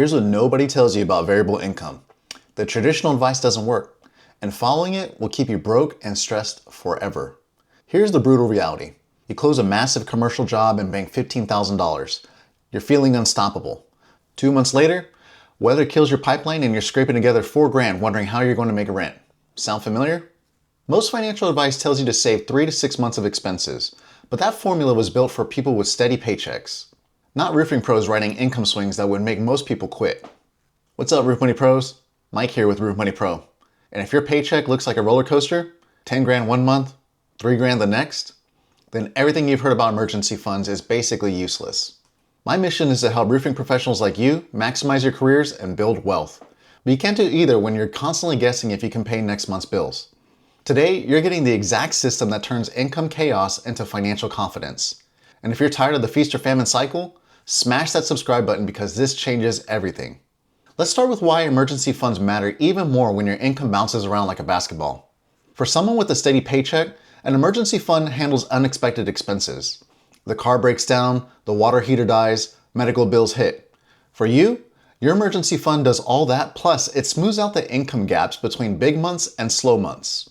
Here's what nobody tells you about variable income. The traditional advice doesn't work, and following it will keep you broke and stressed forever. Here's the brutal reality. You close a massive commercial job and bank $15,000. You're feeling unstoppable. 2 months later, weather kills your pipeline and you're scraping together $4,000 wondering how you're going to make a rent. Sound familiar? Most financial advice tells you to save 3 to 6 months of expenses, but that formula was built for people with steady paychecks. Not roofing pros riding income swings that would make most people quit. What's up, Roof Money Pros? Mike here with Roof Money Pro. And if your paycheck looks like a roller coaster, 10 grand one month, 3 grand the next, then everything you've heard about emergency funds is basically useless. My mission is to help roofing professionals like you maximize your careers and build wealth. But you can't do either when you're constantly guessing if you can pay next month's bills. Today, you're getting the exact system that turns income chaos into financial confidence. And if you're tired of the feast or famine cycle, smash that subscribe button because this changes everything. Let's start with why emergency funds matter even more when your income bounces around like a basketball. For someone with a steady paycheck, an emergency fund handles unexpected expenses. The car breaks down, the water heater dies, medical bills hit. For you, your emergency fund does all that, plus it smooths out the income gaps between big months and slow months.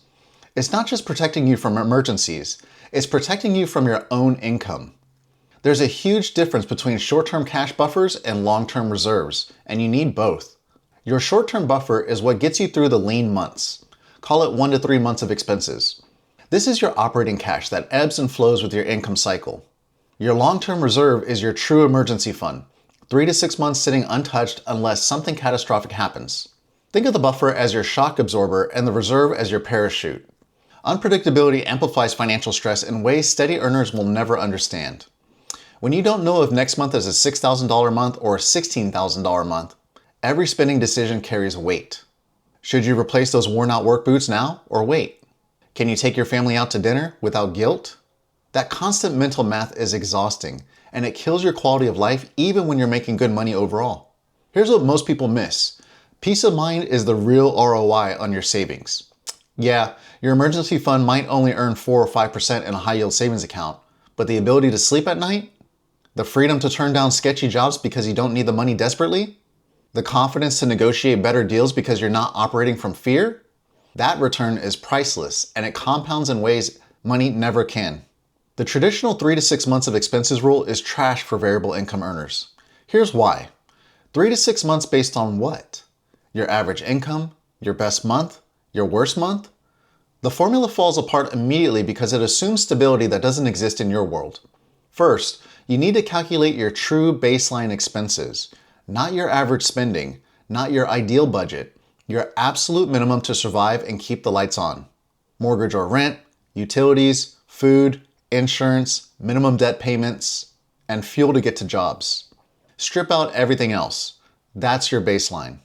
It's not just protecting you from emergencies, it's protecting you from your own income. There's a huge difference between short-term cash buffers and long-term reserves, and you need both. Your short-term buffer is what gets you through the lean months. Call it 1 to 3 months of expenses. This is your operating cash that ebbs and flows with your income cycle. Your long-term reserve is your true emergency fund, 3 to 6 months sitting untouched unless something catastrophic happens. Think of the buffer as your shock absorber and the reserve as your parachute. Unpredictability amplifies financial stress in ways steady earners will never understand. When you don't know if next month is a $6,000 month or a $16,000 month, every spending decision carries weight. Should you replace those worn-out work boots now or wait? Can you take your family out to dinner without guilt? That constant mental math is exhausting, and it kills your quality of life even when you're making good money overall. Here's what most people miss. Peace of mind is the real ROI on your savings. Yeah, your emergency fund might only earn 4 or 5% in a high-yield savings account, but the ability to sleep at night? The freedom to turn down sketchy jobs because you don't need the money desperately? The confidence to negotiate better deals because you're not operating from fear? That return is priceless, and it compounds in ways money never can. The traditional 3 to 6 months of expenses rule is trash for variable income earners. Here's why. 3 to 6 months based on what? Your average income? Your best month? Your worst month? The formula falls apart immediately because it assumes stability that doesn't exist in your world. First, you need to calculate your true baseline expenses, not your average spending, not your ideal budget, your absolute minimum to survive and keep the lights on. Mortgage or rent, utilities, food, insurance, minimum debt payments, and fuel to get to jobs. Strip out everything else. That's your baseline.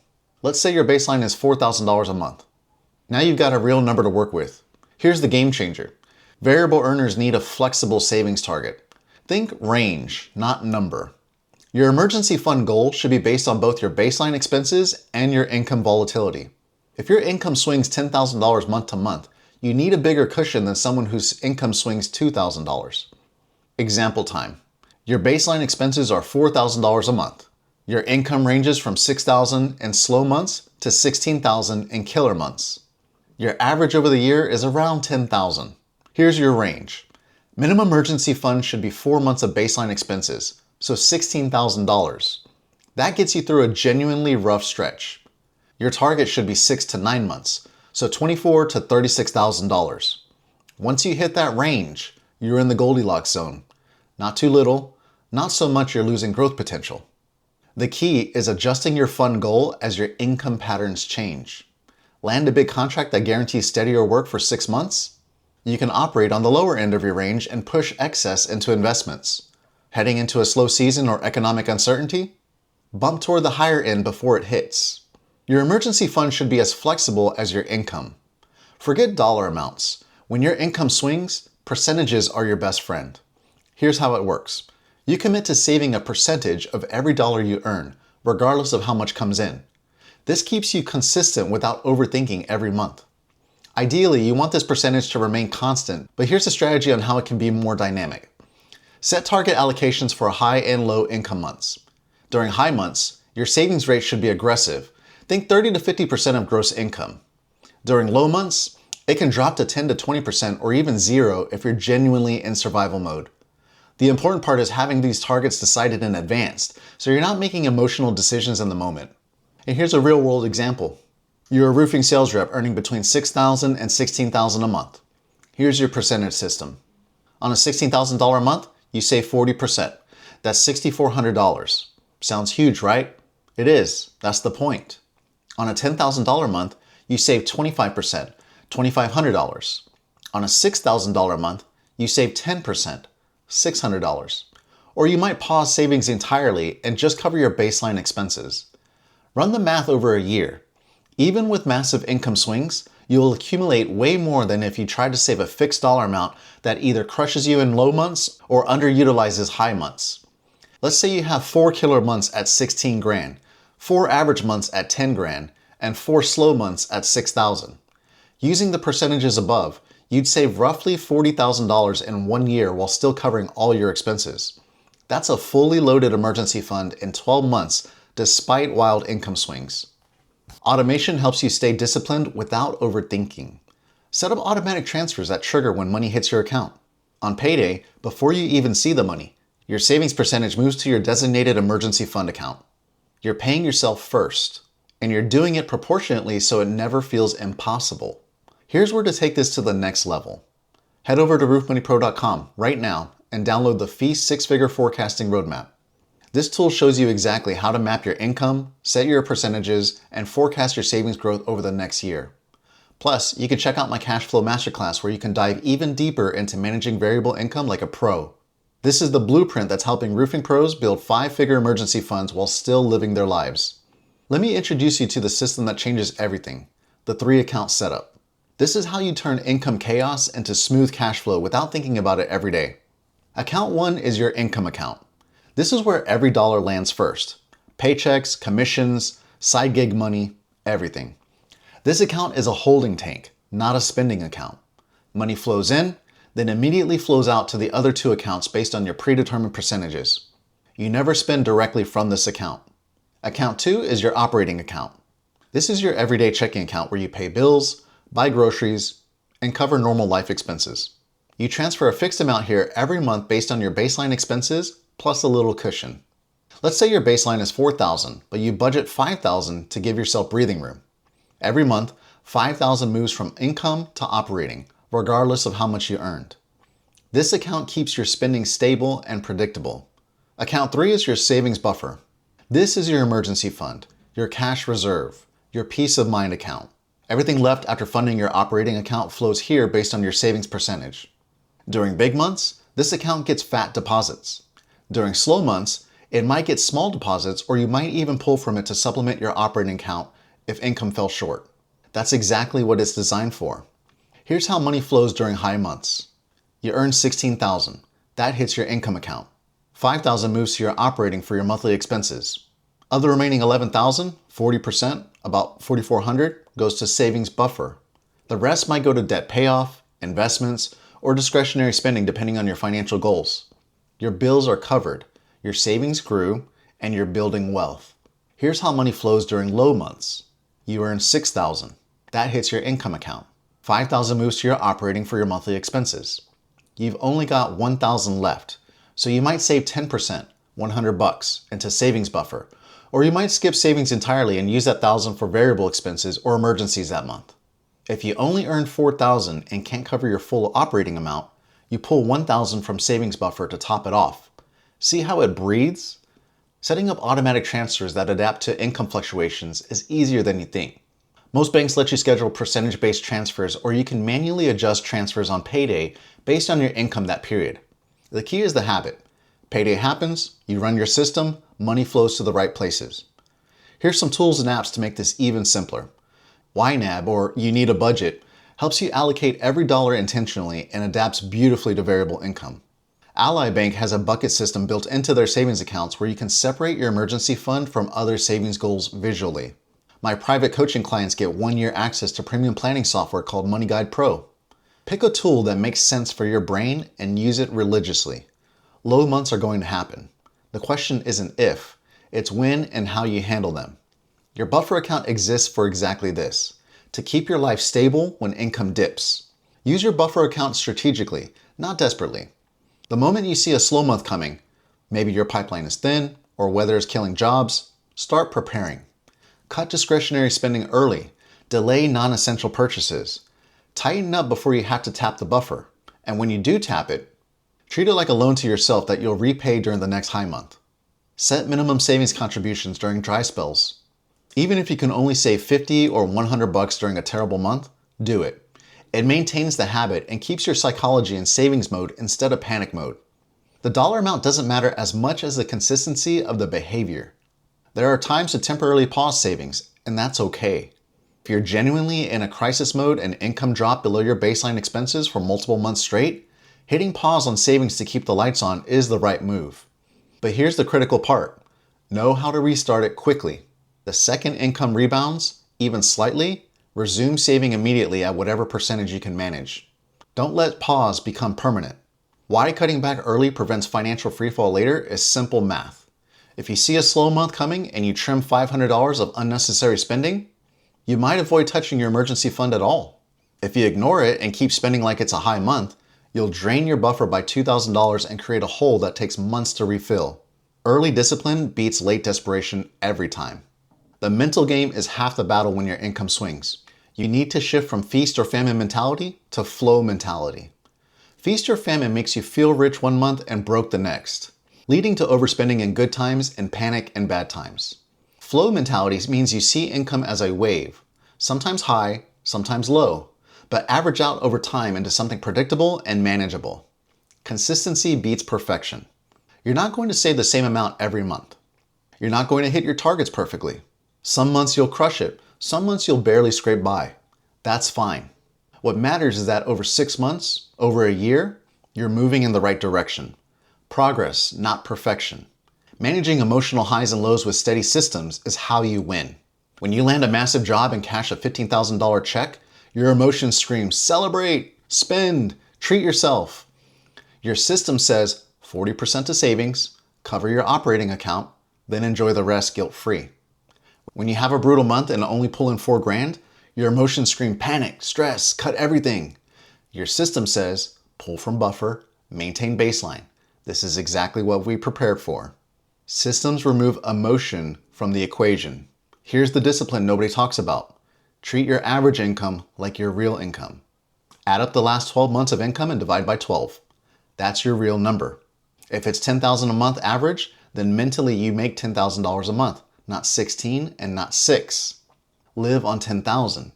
Let's say your baseline is $4,000 a month. Now you've got a real number to work with. Here's the game changer. Variable earners need a flexible savings target. Think range, not number. Your emergency fund goal should be based on both your baseline expenses and your income volatility. If your income swings $10,000 month to month, you need a bigger cushion than someone whose income swings $2,000. Example time. Your baseline expenses are $4,000 a month. Your income ranges from $6,000 in slow months to $16,000 in killer months. Your average over the year is around $10,000. Here's your range. Minimum emergency fund should be 4 months of baseline expenses, so $16,000. That gets you through a genuinely rough stretch. Your target should be 6 to 9 months, so $24,000 to $36,000. Once you hit that range, you're in the Goldilocks zone. Not too little, not so much you're losing growth potential. The key is adjusting your fund goal as your income patterns change. Land a big contract that guarantees steadier work for 6 months? You can operate on the lower end of your range and push excess into investments. Heading into a slow season or economic uncertainty? Bump toward the higher end before it hits. Your emergency fund should be as flexible as your income. Forget dollar amounts. When your income swings, percentages are your best friend. Here's how it works. You commit to saving a percentage of every dollar you earn, regardless of how much comes in. This keeps you consistent without overthinking every month. Ideally, you want this percentage to remain constant, but here's a strategy on how it can be more dynamic. Set target allocations for high and low income months. During high months, Your savings rate should be aggressive. Think 30 to 50% of gross income. During low months, it can drop to 10 to 20% or even zero if you're genuinely in survival mode. The important part is having these targets decided in advance, so you're not making emotional decisions in the moment. And here's a real-world example. You're a roofing sales rep earning between $6,000 and $16,000 a month. Here's your percentage system. On a $16,000 a month, you save 40%. That's $6,400. Sounds huge, right? It is. That's the point. On a $10,000 a month, you save 25%, $2,500. On a $6,000 a month, you save 10%, $600. Or you might pause savings entirely and just cover your baseline expenses. Run the math over a year. Even with massive income swings, you will accumulate way more than if you try to save a fixed dollar amount that either crushes you in low months or underutilizes high months. Let's say you have 4 killer months at 16 grand, 4 average months at 10 grand, and 4 slow months at 6,000. Using the percentages above, you'd save roughly $40,000 in 1 year while still covering all your expenses. That's a fully loaded emergency fund in 12 months despite wild income swings. Automation helps you stay disciplined without overthinking. Set up automatic transfers that trigger when money hits your account. On payday, before you even see the money, your savings percentage moves to your designated emergency fund account. You're paying yourself first, and you're doing it proportionately so it never feels impossible. Here's where to take this to the next level. Head over to roofmoneypro.com right now and download the Feast Six-Figure Forecasting Roadmap. This tool shows you exactly how to map your income, set your percentages, and forecast your savings growth over the next year. Plus, you can check out my Cash Flow Masterclass where you can dive even deeper into managing variable income like a pro. This is the blueprint that's helping roofing pros build 5-figure emergency funds while still living their lives. Let me introduce you to the system that changes everything, the 3-account setup. This is how you turn income chaos into smooth cash flow without thinking about it every day. Account 1 is your income account. This is where every dollar lands first. Paychecks, commissions, side gig money, everything. This account is a holding tank, not a spending account. Money flows in, then immediately flows out to the other 2 accounts based on your predetermined percentages. You never spend directly from this account. Account 2 is your operating account. This is your everyday checking account where you pay bills, buy groceries, and cover normal life expenses. You transfer a fixed amount here every month based on your baseline expenses plus a little cushion. Let's say your baseline is $4,000, but you budget $5,000 to give yourself breathing room. Every month, $5,000 moves from income to operating, regardless of how much you earned. This account keeps your spending stable and predictable. Account 3 is your savings buffer. This is your emergency fund, your cash reserve, your peace of mind account. Everything left after funding your operating account flows here based on your savings percentage. During big months, this account gets fat deposits. During slow months, it might get small deposits or you might even pull from it to supplement your operating account if income fell short. That's exactly what it's designed for. Here's how money flows during high months. You earn $16,000. That hits your income account. $5,000 moves to your operating for your monthly expenses. Of the remaining $11,000, 40%, about $4,400, goes to savings buffer. The rest might go to debt payoff, investments, or discretionary spending depending on your financial goals. Your bills are covered, your savings grew, and you're building wealth. Here's how money flows during low months. You earn $6,000. That hits your income account. $5,000 moves to your operating for your monthly expenses. You've only got $1,000 left, so you might save 10%, $100 into savings buffer, or you might skip savings entirely and use that $1,000 for variable expenses or emergencies that month. If you only earn $4,000 and can't cover your full operating amount, you pull $1,000 from savings buffer to top it off. See how it breathes? Setting up automatic transfers that adapt to income fluctuations is easier than you think. Most banks let you schedule percentage-based transfers, or you can manually adjust transfers on payday based on your income that period. The key is the habit. Payday happens, you run your system, money flows to the right places. Here's some tools and apps to make this even simpler. YNAB, or You Need a Budget, helps you allocate every dollar intentionally and adapts beautifully to variable income. Ally Bank has a bucket system built into their savings accounts where you can separate your emergency fund from other savings goals visually. My private coaching clients get 1-year access to premium planning software called Money Guide Pro. Pick a tool that makes sense for your brain and use it religiously. Low months are going to happen. The question isn't if, It's when and how you handle them. Your buffer account exists for exactly this, to keep your life stable when income dips. Use your buffer account strategically, not desperately. The moment you see a slow month coming, maybe your pipeline is thin or weather is killing jobs, start preparing. Cut discretionary spending early. Delay non-essential purchases. Tighten up before you have to tap the buffer. And when you do tap it, treat it like a loan to yourself that you'll repay during the next high month. Set minimum savings contributions during dry spells. Even if you can only save 50 or $100 during a terrible month, do it. It maintains the habit and keeps your psychology in savings mode instead of panic mode. The dollar amount doesn't matter as much as the consistency of the behavior. There are times to temporarily pause savings, and that's okay. If you're genuinely in a crisis mode and income dropped below your baseline expenses for multiple months straight, hitting pause on savings to keep the lights on is the right move. But here's the critical part. Know how to restart it quickly. The second income rebounds, even slightly, resume saving immediately at whatever percentage you can manage. Don't let pause become permanent. Why cutting back early prevents financial freefall later is simple math. If you see a slow month coming and you trim $500 of unnecessary spending, you might avoid touching your emergency fund at all. If you ignore it and keep spending like it's a high month, you'll drain your buffer by $2,000 and create a hole that takes months to refill. Early discipline beats late desperation every time. The mental game is half the battle when your income swings. You need to shift from feast or famine mentality to flow mentality. Feast or famine makes you feel rich one month and broke the next, leading to overspending in good times and panic in bad times. Flow mentality means you see income as a wave, sometimes high, sometimes low, but average out over time into something predictable and manageable. Consistency beats perfection. You're not going to save the same amount every month. You're not going to hit your targets perfectly. Some months you'll crush it, some months you'll barely scrape by. That's fine. What matters is that over 6 months, over a year, you're moving in the right direction. Progress, not perfection. Managing emotional highs and lows with steady systems is how you win. When you land a massive job and cash a $15,000 check, your emotions scream, celebrate, spend, treat yourself. Your system says 40% to savings, cover your operating account, then enjoy the rest guilt-free. When you have a brutal month and only pull in $4,000, your emotions scream panic, stress, cut everything. Your system says pull from buffer, maintain baseline. This is exactly what we prepared for. Systems remove emotion from the equation. Here's the discipline nobody talks about. Treat your average income like your real income. Add up the last 12 months of income and divide by 12. That's your real number. If it's $10,000 a month average, then mentally you make $10,000 a month, not 16 and not 6. Live on 10,000.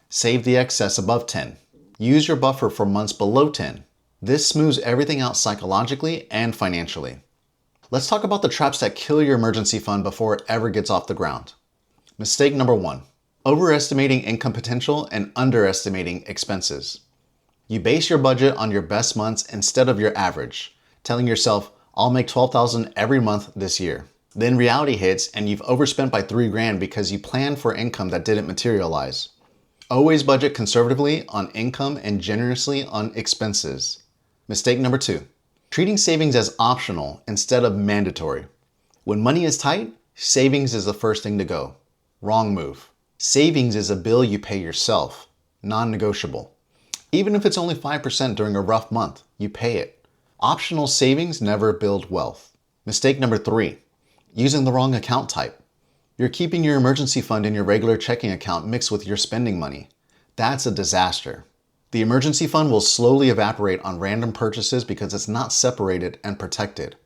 Save the excess above 10. Use your buffer for months below 10. This smooths everything out psychologically and financially. Let's talk about the traps that kill your emergency fund before it ever gets off the ground. Mistake number 1, overestimating income potential and underestimating expenses. You base your budget on your best months instead of your average, telling yourself, I'll make $12,000 every month this year. Then reality hits and you've overspent by $3,000 because you planned for income that didn't materialize. Always budget conservatively on income and generously on expenses. Mistake number 2, treating savings as optional instead of mandatory. When money is tight, savings is the first thing to go. Wrong move. Savings is a bill you pay yourself, non-negotiable. Even if it's only 5% during a rough month, you pay it. Optional savings never build wealth. Mistake number 3, using the wrong account type. You're keeping your emergency fund in your regular checking account mixed with your spending money. That's a disaster. The emergency fund will slowly evaporate on random purchases because it's not separated and protected.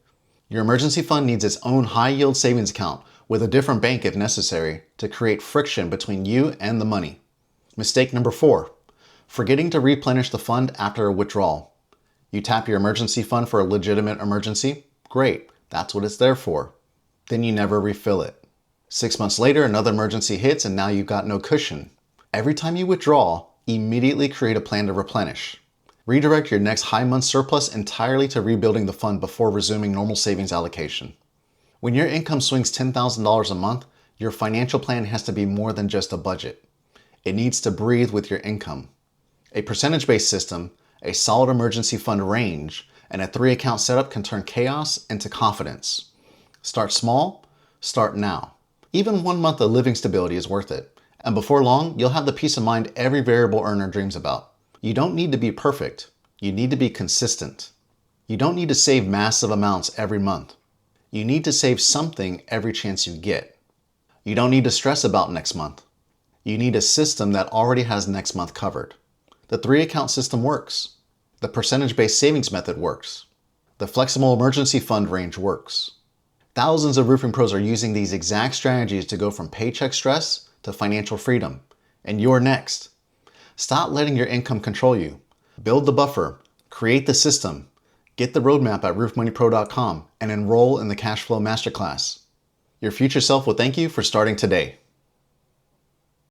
Your emergency fund needs its own high-yield savings account with a different bank if necessary to create friction between you and the money. Mistake number 4, forgetting to replenish the fund after a withdrawal. You tap your emergency fund for a legitimate emergency? Great, that's what it's there for. Then you never refill it. 6 months later, another emergency hits and now you've got no cushion. Every time you withdraw, immediately create a plan to replenish. Redirect your next high month surplus entirely to rebuilding the fund before resuming normal savings allocation. When your income swings $10,000 a month, your financial plan has to be more than just a budget. It needs to breathe with your income. A percentage-based system, a solid emergency fund range, and a 3-account setup can turn chaos into confidence. Start small, Start now. Even 1 month of living stability is worth it. And before long, you'll have the peace of mind every variable earner dreams about. You don't need to be perfect. You need to be consistent. You don't need to save massive amounts every month. You need to save something every chance you get. You don't need to stress about next month. You need a system that already has next month covered. The 3-account system works. The percentage-based savings method works. The flexible emergency fund range works. Thousands of roofing pros are using these exact strategies to go from paycheck stress to financial freedom. And you're next. Stop letting your income control you. Build the buffer. Create the system. Get the roadmap at roofmoneypro.com and enroll in the Cash Flow Masterclass. Your future self will thank you for starting today.